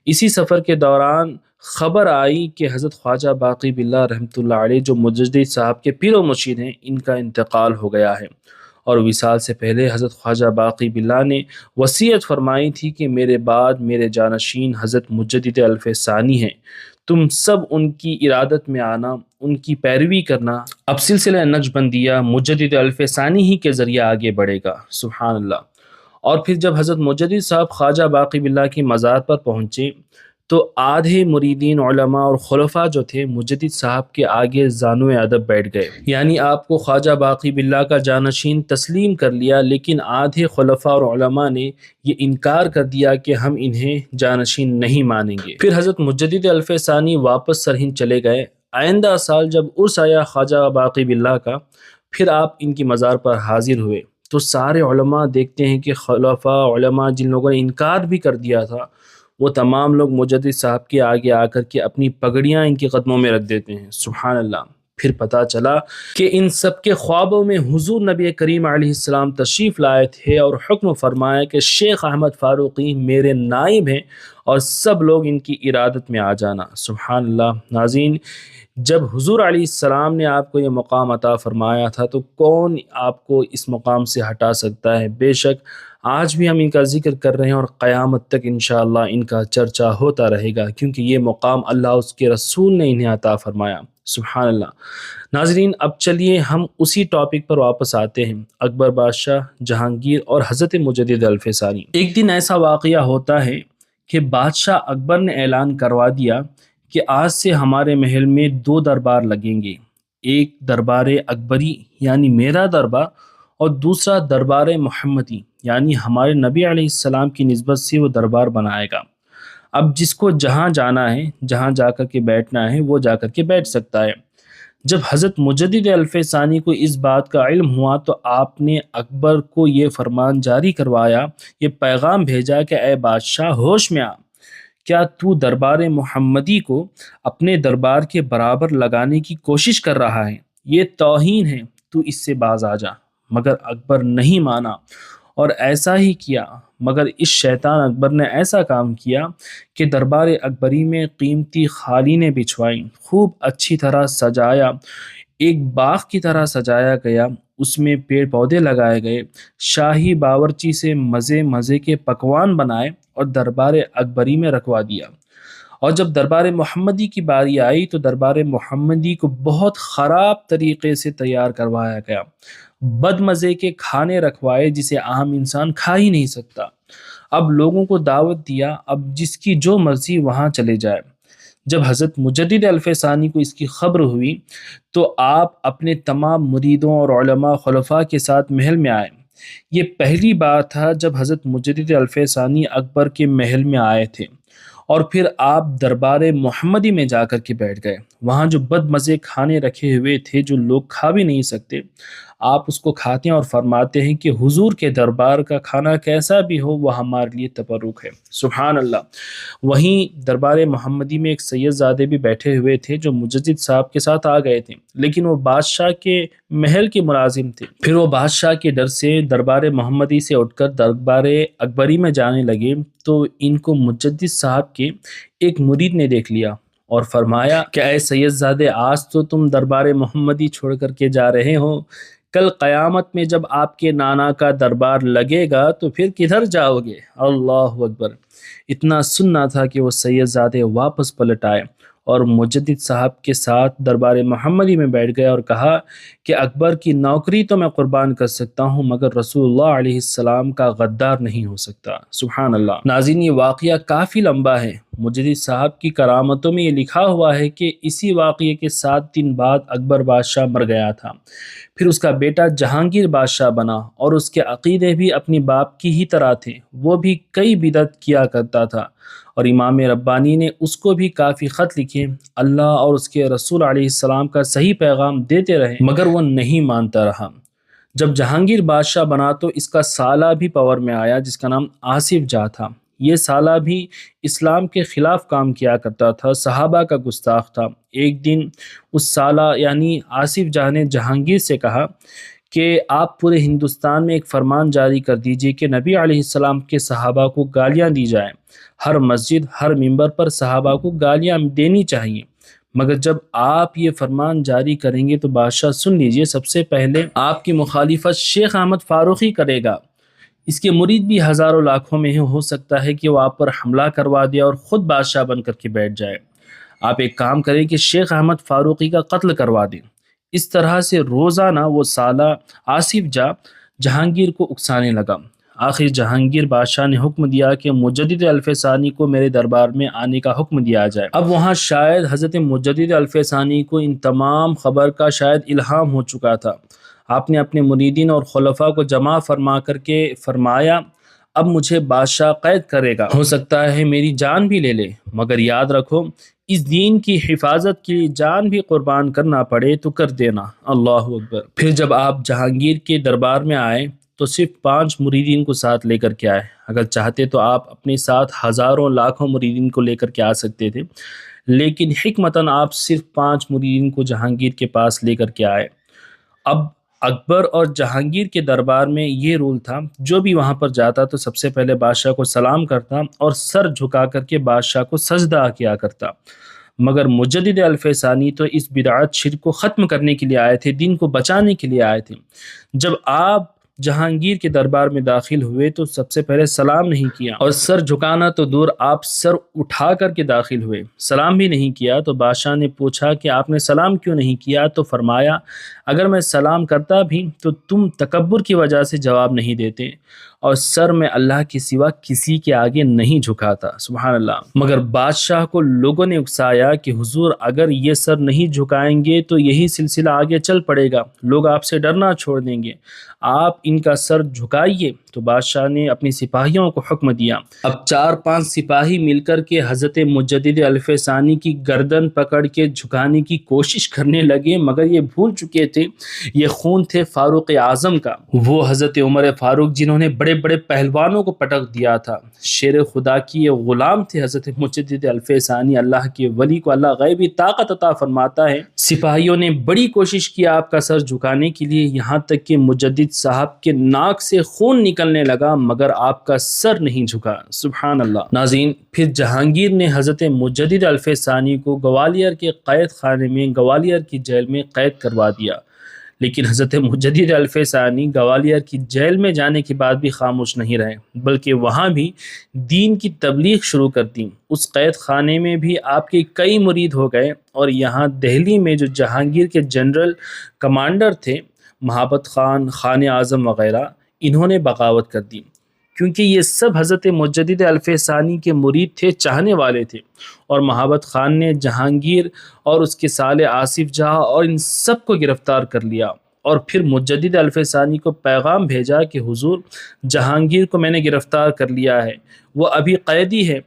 اسی سفر کے دوران خبر آئی کہ حضرت خواجہ باقی باللہ رحمۃ اللہ علیہ، جو مجدد صاحب کے پیر و مرشد ہیں، ان کا انتقال ہو گیا ہے، اور وصال سے پہلے حضرت خواجہ باقی باللہ نے وصیت فرمائی تھی کہ میرے بعد میرے جانشین حضرت مجدد الف ثانی ہیں، تم سب ان کی ارادت میں آنا، ان کی پیروی کرنا۔ اب سلسلہ نقشبندیہ مجدد الف ثانی ہی کے ذریعے آگے بڑھے گا۔ سبحان اللہ۔ اور پھر جب حضرت مجدد صاحب خواجہ باقی باللہ کی مزار پر پہنچے تو آدھے مریدین، علماء اور خلفاء جو تھے مجدد صاحب کے آگے زانو ادب بیٹھ گئے، یعنی آپ کو خواجہ باقی باللہ کا جانشین تسلیم کر لیا، لیکن آدھے خلفاء اور علماء نے یہ انکار کر دیا کہ ہم انہیں جانشین نہیں مانیں گے۔ پھر حضرت مجدد الف ثانی واپس سرہند چلے گئے۔ آئندہ سال جب عرس آیا خواجہ باقی باللہ کا، پھر آپ ان کی مزار پر حاضر ہوئے تو سارے علماء دیکھتے ہیں کہ خلفاء، علماء جن لوگوں نے انکار بھی کر دیا تھا، وہ تمام لوگ مجدد صاحب کے آگے آ کر کے اپنی پگڑیاں ان کے قدموں میں رکھ دیتے ہیں۔ سبحان اللہ۔ پھر پتہ چلا کہ ان سب کے خوابوں میں حضور نبی کریم علیہ السلام تشریف لائے تھے اور حکم فرمایا کہ شیخ احمد فاروقی میرے نائب ہیں اور سب لوگ ان کی ارادت میں آ جانا۔ سبحان اللہ۔ ناظرین، جب حضور علیہ السلام نے آپ کو یہ مقام عطا فرمایا تھا تو کون آپ کو اس مقام سے ہٹا سکتا ہے؟ بے شک آج بھی ہم ان کا ذکر کر رہے ہیں اور قیامت تک انشاءاللہ ان کا چرچا ہوتا رہے گا، کیونکہ یہ مقام اللہ اس کے رسول نے انہیں عطا فرمایا۔ سبحان اللہ۔ ناظرین، اب چلیے ہم اسی ٹاپک پر واپس آتے ہیں، اکبر بادشاہ، جہانگیر اور حضرت مجدد الف ثانی۔ ایک دن ایسا واقعہ ہوتا ہے کہ بادشاہ اکبر نے اعلان کروا دیا کہ آج سے ہمارے محل میں 2 دربار لگیں گے، ایک دربار اکبری یعنی میرا دربار، اور دوسرا دربار محمدی یعنی ہمارے نبی علیہ السلام کی نسبت سے وہ دربار بنائے گا۔ اب جس کو جہاں جانا ہے، جہاں جا کر کے بیٹھنا ہے، وہ جا کر کے بیٹھ سکتا ہے۔ جب حضرت مجدد الف ثانی کو اس بات کا علم ہوا تو آپ نے اکبر کو یہ فرمان جاری کروایا، یہ پیغام بھیجا کہ اے بادشاہ، ہوش میں آ، کیا تو دربار محمدی کو اپنے دربار کے برابر لگانے کی کوشش کر رہا ہے؟ یہ توہین ہے، تو اس سے باز آ جا۔ مگر اکبر نہیں مانا اور ایسا ہی کیا، مگر اس شیطان اکبر نے ایسا کام کیا کہ دربار اکبری میں قیمتی قالینیں بچھوائیں، خوب اچھی طرح سجایا، ایک باغ کی طرح سجایا گیا، اس میں پیڑ پودے لگائے گئے، شاہی باورچی سے مزے مزے کے پکوان بنائے اور دربار اکبری میں رکھوا دیا۔ اور جب دربار محمدی کی باری آئی تو دربار محمدی کو بہت خراب طریقے سے تیار کروایا گیا، بد مزے کے کھانے رکھوائے جسے عام انسان کھا ہی نہیں سکتا۔ اب لوگوں کو دعوت دیا، اب جس کی جو مرضی وہاں چلے جائے۔ جب حضرت مجدد الف ثانی کو اس کی خبر ہوئی تو آپ اپنے تمام مریدوں اور علماء خلفاء کے ساتھ محل میں آئے۔ یہ پہلی بار تھا جب حضرت مجدد الف ثانی اکبر کے محل میں آئے تھے، اور پھر آپ دربار محمدی میں جا کر کے بیٹھ گئے۔ وہاں جو بد مزے کھانے رکھے ہوئے تھے جو لوگ کھا بھی نہیں سکتے، آپ اس کو کھاتے ہیں اور فرماتے ہیں کہ حضور کے دربار کا کھانا کیسا بھی ہو وہ ہمارے لیے تبرک ہے۔ سبحان اللہ۔ وہیں دربار محمدی میں ایک سید زادے بھی بیٹھے ہوئے تھے جو مجدد صاحب کے ساتھ آ گئے تھے، لیکن وہ بادشاہ کے محل کے ملازم تھے۔ پھر وہ بادشاہ کے ڈر سے دربار محمدی سے اٹھ کر دربار اکبری میں جانے لگے تو ان کو مجدد صاحب کے ایک مرید نے دیکھ لیا اور فرمایا کہ اے سید زادے، آج تو تم دربار محمدی چھوڑ کر کے جا رہے ہو، کل قیامت میں جب آپ کے نانا کا دربار لگے گا تو پھر کدھر جاؤ گے؟ اللہ اکبر۔ اتنا سننا تھا کہ وہ سید زادے واپس پلٹ آئے اور مجدد صاحب کے ساتھ دربار محمدی میں بیٹھ گئے اور کہا کہ اکبر کی نوکری تو میں قربان کر سکتا ہوں مگر رسول اللہ علیہ السلام کا غدار نہیں ہو سکتا۔ سبحان اللہ۔ ناظرین، یہ واقعہ کافی لمبا ہے۔ مجدد صاحب کی کرامتوں میں یہ لکھا ہوا ہے کہ اسی واقعے کے 7 دن بعد اکبر بادشاہ مر گیا تھا، پھر اس کا بیٹا جہانگیر بادشاہ بنا اور اس کے عقیدے بھی اپنی باپ کی ہی طرح تھے، وہ بھی کئی بدعت کیا کرتا تھا اور امام ربانی نے اس کو بھی کافی خط لکھے، اللہ اور اس کے رسول علیہ السلام کا صحیح پیغام دیتے رہے مگر وہ نہیں مانتا رہا۔ جب جہانگیر بادشاہ بنا تو اس کا سالہ بھی پاور میں آیا جس کا نام آصف جاہ تھا۔ یہ سالہ بھی اسلام کے خلاف کام کیا کرتا تھا، صحابہ کا گستاخ تھا۔ ایک دن اس سالہ یعنی آصف جاہ نے جہانگیر سے کہا کہ آپ پورے ہندوستان میں ایک فرمان جاری کر دیجئے کہ نبی علیہ السلام کے صحابہ کو گالیاں دی جائیں، ہر مسجد ہر ممبر پر صحابہ کو گالیاں دینی چاہیے، مگر جب آپ یہ فرمان جاری کریں گے تو بادشاہ سن لیجئے، سب سے پہلے آپ کی مخالفت شیخ احمد فاروقی کرے گا، اس کے مرید بھی ہزاروں لاکھوں میں ہو سکتا ہے کہ وہ آپ پر حملہ کروا دے اور خود بادشاہ بن کر کے بیٹھ جائے۔ آپ ایک کام کریں کہ شیخ احمد فاروقی کا قتل کروا دیں۔ اس طرح سے روزانہ وہ سالہ آصف جاہ جہانگیر کو اکسانے لگا۔ آخر جہانگیر بادشاہ نے حکم دیا کہ مجدد الف ثانی کو میرے دربار میں آنے کا حکم دیا جائے۔ اب وہاں شاید حضرت مجدد الف ثانی کو ان تمام خبر کا شاید الہام ہو چکا تھا۔ آپ نے اپنے مریدین اور خلفاء کو جمع فرما کر کے فرمایا، اب مجھے بادشاہ قید کرے گا، ہو سکتا ہے میری جان بھی لے لے، مگر یاد رکھو اس دین کی حفاظت کے لیے جان بھی قربان کرنا پڑے تو کر دینا۔ اللہ اکبر۔ پھر جب آپ جہانگیر کے دربار میں آئے تو صرف 5 مریدین کو ساتھ لے کر کے آئے، اگر چاہتے تو آپ اپنے ساتھ ہزاروں لاکھوں مریدین کو لے کر کے آ سکتے تھے، لیکن حکمتاً آپ صرف 5 مریدین کو جہانگیر کے پاس لے کر کے آئے۔ اب اکبر اور جہانگیر کے دربار میں یہ رول تھا، جو بھی وہاں پر جاتا تو سب سے پہلے بادشاہ کو سلام کرتا اور سر جھکا کر کے بادشاہ کو سجدہ کیا کرتا، مگر مجدد الف ثانی تو اس بدعت شرک کو ختم کرنے کے لیے آئے تھے، دین کو بچانے کے لیے آئے تھے۔ جب آپ جہانگیر کے دربار میں داخل ہوئے تو سب سے پہلے سلام نہیں کیا، اور سر جھکانا تو دور، آپ سر اٹھا کر کے داخل ہوئے، سلام بھی نہیں کیا۔ تو بادشاہ نے پوچھا کہ آپ نے سلام کیوں نہیں کیا؟ تو فرمایا، اگر میں سلام کرتا بھی تو تم تکبر کی وجہ سے جواب نہیں دیتے، اور سر میں اللہ کے سوا کسی کے آگے نہیں جھکاتا۔ سبحان اللہ۔ مگر بادشاہ کو لوگوں نے اکسایا کہ حضور اگر یہ سر نہیں جھکائیں گے تو یہی سلسلہ آگے چل پڑے گا، لوگ آپ سے ڈرنا چھوڑ دیں گے، آپ ان کا سر جھکائیے۔ تو بادشاہ نے اپنی سپاہیوں کو حکم دیا۔ اب 4-5 سپاہی مل کر کے حضرت مجدد الف ثانی کی گردن پکڑ کے جھکانے کی کوشش کرنے لگے، مگر یہ بھول چکے تھے یہ خون تھے فاروق اعظم کا، وہ حضرت عمر فاروق جنہوں نے بڑے بڑے پہلوانوں کو پٹک دیا تھا، شیر خدا کی یہ غلام تھے حضرت مجدد الف ثانی۔ اللہ کے ولی کو اللہ غیبی طاقت عطا فرماتا ہے۔ سپاہیوں نے بڑی کوشش کی آپ کا سر جھکانے کے لیے، یہاں تک کہ مجدد صاحب کے ناک سے خون نکلنے لگا مگر آپ کا سر نہیں جھکا۔ سبحان اللہ۔ ناظرین، پھر جہانگیر نے حضرت مجدد الف ثانی کو گوالیار کے قید خانے میں، گوالیار کی جیل میں قید کروا دیا، لیکن حضرت مجدد الف ثانی گوالیار کی جیل میں جانے کے بعد بھی خاموش نہیں رہے، بلکہ وہاں بھی دین کی تبلیغ شروع کر دی۔ اس قید خانے میں بھی آپ کے کئی مرید ہو گئے، اور یہاں دہلی میں جو جہانگیر کے جنرل کمانڈر تھے، مہابت خان، خان اعظم وغیرہ، انہوں نے بغاوت کر دی، کیونکہ یہ سب حضرت مجدد الف ثانی کے مرید تھے، چاہنے والے تھے، اور مہابت خان نے جہانگیر اور اس کے سالے آصف جاہ اور ان سب کو گرفتار کر لیا، اور پھر مجدد الف ثانی کو پیغام بھیجا کہ حضور جہانگیر کو میں نے گرفتار کر لیا ہے، وہ ابھی قیدی ہے،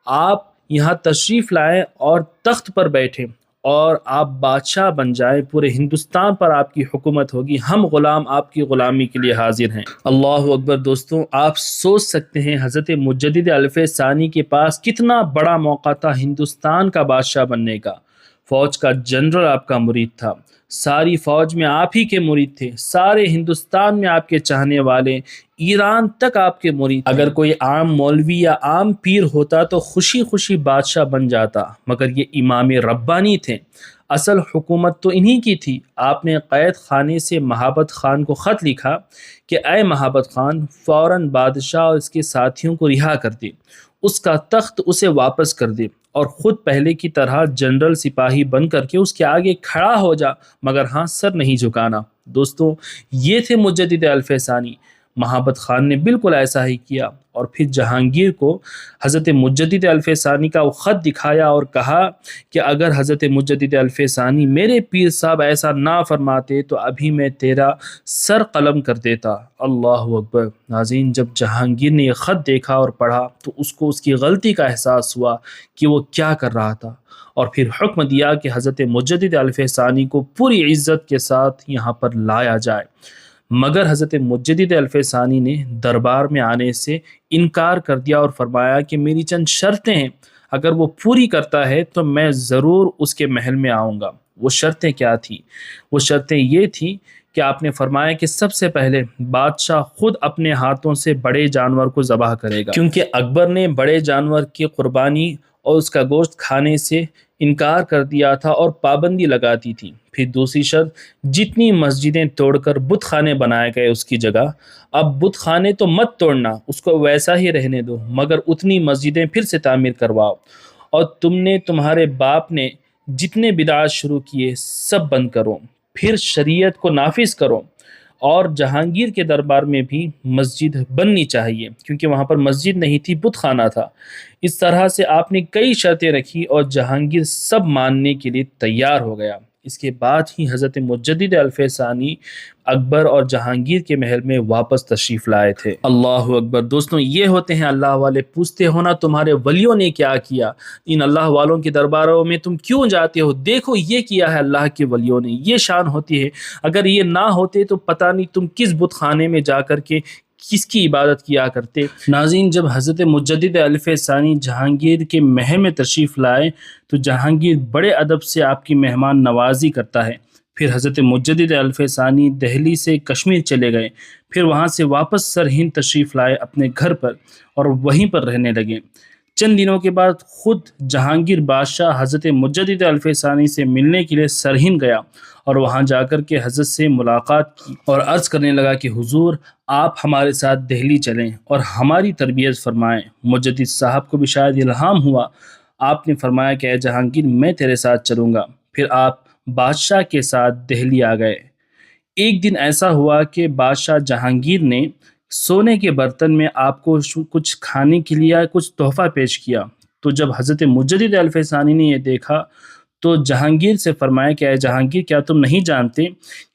آپ یہاں تشریف لائیں اور تخت پر بیٹھیں اور آپ بادشاہ بن جائیں، پورے ہندوستان پر آپ کی حکومت ہوگی، ہم غلام آپ کی غلامی کے لیے حاضر ہیں۔ اللہ اکبر۔ دوستوں، آپ سوچ سکتے ہیں حضرت مجدد الف ثانی کے پاس کتنا بڑا موقع تھا ہندوستان کا بادشاہ بننے کا۔ فوج کا جنرل آپ کا مرید تھا، ساری فوج میں آپ ہی کے مرید تھے، سارے ہندوستان میں آپ کے چاہنے والے، ایران تک آپ کے مرید تھے۔ اگر کوئی عام مولوی یا عام پیر ہوتا تو خوشی خوشی بادشاہ بن جاتا، مگر یہ امام ربانی تھے، اصل حکومت تو انہی کی تھی۔ آپ نے قید خانے سے مہابت خان کو خط لکھا کہ اے مہابت خان، فوراً بادشاہ اور اس کے ساتھیوں کو رہا کر دے، اس کا تخت اسے واپس کر دے، اور خود پہلے کی طرح جنرل سپاہی بن کر کے اس کے آگے کھڑا ہو جا، مگر ہاں سر نہیں جھکانا۔ دوستوں، یہ تھے مجدد الف ثانی۔ مہابت خان نے بالکل ایسا ہی کیا، اور پھر جہانگیر کو حضرت مجدد الف ثانی کا وہ خط دکھایا اور کہا کہ اگر حضرت مجدد الف ثانی میرے پیر صاحب ایسا نہ فرماتے تو ابھی میں تیرا سر قلم کر دیتا۔ اللہ اکبر۔ ناظرین، جب جہانگیر نے یہ خط دیکھا اور پڑھا تو اس کو اس کی غلطی کا احساس ہوا کہ وہ کیا کر رہا تھا، اور پھر حکم دیا کہ حضرت مجدد الف ثانی کو پوری عزت کے ساتھ یہاں پر لایا جائے۔ مگر حضرت مجدد الف ثانی نے دربار میں آنے سے انکار کر دیا اور فرمایا کہ میری چند شرطیں ہیں، اگر وہ پوری کرتا ہے تو میں ضرور اس کے محل میں آؤں گا۔ وہ شرطیں کیا تھیں؟ وہ شرطیں یہ تھیں کہ آپ نے فرمایا کہ سب سے پہلے بادشاہ خود اپنے ہاتھوں سے بڑے جانور کو ذبح کرے گا، کیونکہ اکبر نے بڑے جانور کی قربانی اور اس کا گوشت کھانے سے انکار کر دیا تھا اور پابندی لگا دی تھی۔ پھر دوسری شرط، جتنی مسجدیں توڑ کر بت خانے بنائے گئے اس کی جگہ، اب بت خانے تو مت توڑنا، اس کو ویسا ہی رہنے دو، مگر اتنی مسجدیں پھر سے تعمیر کرواؤ، اور تم نے تمہارے باپ نے جتنے بدعات شروع کیے سب بند کرو، پھر شریعت کو نافذ کرو۔ اور جہانگیر کے دربار میں بھی مسجد بننی چاہیے، کیونکہ وہاں پر مسجد نہیں تھی، بت خانہ تھا۔ اس طرح سے آپ نے کئی شرطیں رکھی اور جہانگیر سب ماننے کے لیے تیار ہو گیا۔ اس کے بعد ہی حضرت مجدد الف ثانی اکبر اور جہانگیر کے محل میں واپس تشریف لائے تھے۔ اللہ اکبر۔ دوستوں، یہ ہوتے ہیں اللہ والے۔ پوچھتے ہو نا تمہارے ولیوں نے کیا کیا، ان اللہ والوں کے درباروں میں تم کیوں جاتے ہو؟ دیکھو یہ کیا ہے اللہ کے ولیوں نے، یہ شان ہوتی ہے۔ اگر یہ نہ ہوتے تو پتہ نہیں تم کس بت خانے میں جا کر کے کس کی عبادت کیا کرتے۔ ناظرین، جب حضرت مجدد الف ثانی جہانگیر کے محل میں تشریف لائے تو جہانگیر بڑے ادب سے آپ کی مہمان نوازی کرتا ہے۔ پھر حضرت مجدد الف ثانی دہلی سے کشمیر چلے گئے، پھر وہاں سے واپس سرہند تشریف لائے اپنے گھر پر، اور وہیں پر رہنے لگے۔ چند دنوں کے بعد خود جہانگیر بادشاہ حضرت مجدد الف ثانی سے ملنے کے لیے سرہند گیا، اور وہاں جا کر کے حضرت سے ملاقات کی اور عرض کرنے لگا کہ حضور، آپ ہمارے ساتھ دہلی چلیں اور ہماری تربیت فرمائیں۔ مجدد صاحب کو بھی شاید الہام ہوا، آپ نے فرمایا کہ اے جہانگیر، میں تیرے ساتھ چلوں گا۔ پھر آپ بادشاہ کے ساتھ دہلی آ گئے۔ ایک دن ایسا ہوا کہ بادشاہ جہانگیر نے سونے کے برتن میں آپ کو کچھ کھانے کے لیے کچھ تحفہ پیش کیا، تو جب حضرت مجدد الف ثانی نے یہ دیکھا تو جہانگیر سے فرمایا کہ اے جہانگیر، کیا تم نہیں جانتے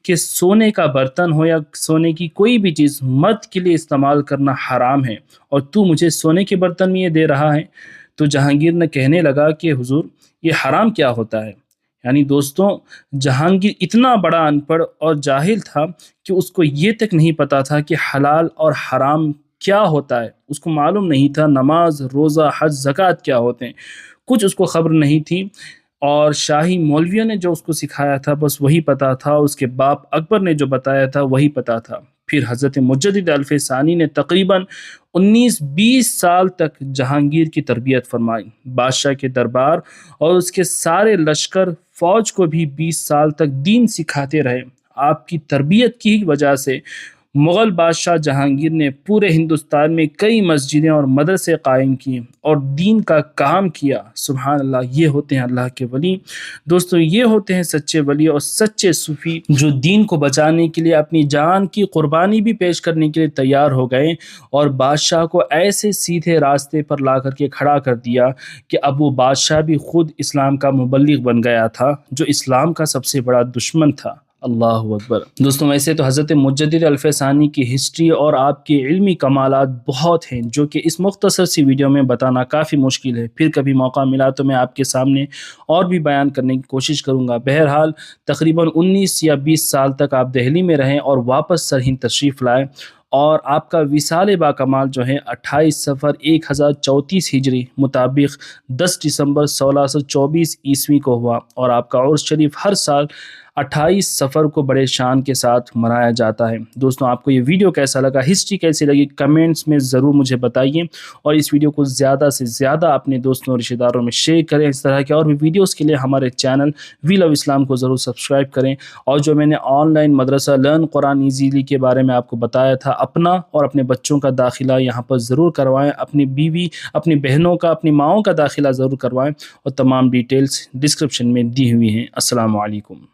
کہ سونے کا برتن ہو یا سونے کی کوئی بھی چیز مرد کے لیے استعمال کرنا حرام ہے، اور تو مجھے سونے کے برتن میں یہ دے رہا ہے؟ تو جہانگیر نے کہنے لگا کہ حضور، یہ حرام کیا ہوتا ہے؟ یعنی دوستوں، جہانگیر اتنا بڑا ان پڑھ اور جاہل تھا کہ اس کو یہ تک نہیں پتا تھا کہ حلال اور حرام کیا ہوتا ہے۔ اس کو معلوم نہیں تھا نماز، روزہ، حج، زکوٰۃ کیا ہوتے ہیں، کچھ اس کو خبر نہیں تھی، اور شاہی مولویوں نے جو اس کو سکھایا تھا بس وہی پتا تھا، اس کے باپ اکبر نے جو بتایا تھا وہی پتا تھا۔ پھر حضرت مجدد الف ثانی نے تقریباً 19-20 سال تک جہانگیر کی تربیت فرمائی۔ بادشاہ کے دربار اور اس کے سارے لشکر فوج کو بھی 20 سال تک دین سکھاتے رہے۔ آپ کی تربیت کی وجہ سے مغل بادشاہ جہانگیر نے پورے ہندوستان میں کئی مسجدیں اور مدرسے قائم کیے اور دین کا کام کیا۔ سبحان اللہ، یہ ہوتے ہیں اللہ کے ولی۔ دوستوں، یہ ہوتے ہیں سچے ولی اور سچے صوفی، جو دین کو بچانے کے لیے اپنی جان کی قربانی بھی پیش کرنے کے لیے تیار ہو گئے، اور بادشاہ کو ایسے سیدھے راستے پر لا کر کے کھڑا کر دیا کہ اب وہ بادشاہ بھی خود اسلام کا مبلغ بن گیا تھا، جو اسلام کا سب سے بڑا دشمن تھا۔ اللہ اکبر۔ دوستوں، ویسے تو حضرت مجدد الف ثانی کی ہسٹری اور آپ کے علمی کمالات بہت ہیں، جو کہ اس مختصر سی ویڈیو میں بتانا کافی مشکل ہے۔ پھر کبھی موقع ملا تو میں آپ کے سامنے اور بھی بیان کرنے کی کوشش کروں گا۔ بہرحال تقریباً 19 یا 20 سال تک آپ دہلی میں رہیں اور واپس سرہند تشریف لائے، اور آپ کا وصال با کمال جو ہے 28 صفر 1034 ہجری مطابق 10 دسمبر 1624 عیسوی کو ہوا، اور آپ کا عرس شریف ہر سال 28 سفر کو بڑے شان کے ساتھ منایا جاتا ہے۔ دوستوں آپ کو یہ ویڈیو کیسا لگا، ہسٹری کیسی لگی، کمنٹس میں ضرور مجھے بتائیے، اور اس ویڈیو کو زیادہ سے زیادہ اپنے دوستوں اور رشتہ داروں میں شیئر کریں۔ اس طرح کے اور بھی ویڈیوز کے لیے ہمارے چینل وی لو اسلام کو ضرور سبسکرائب کریں، اور جو میں نے آن لائن مدرسہ لرن قرآن ایزیلی کے بارے میں آپ کو بتایا تھا، اپنا اور اپنے بچوں کا داخلہ یہاں پر ضرور کروائیں، اپنی بیوی، اپنی بہنوں کا، اپنی ماؤں کا داخلہ ضرور کروائیں، اور تمام ڈیٹیلز ڈسکرپشن میں دی ہوئی ہیں۔ السلام علیکم۔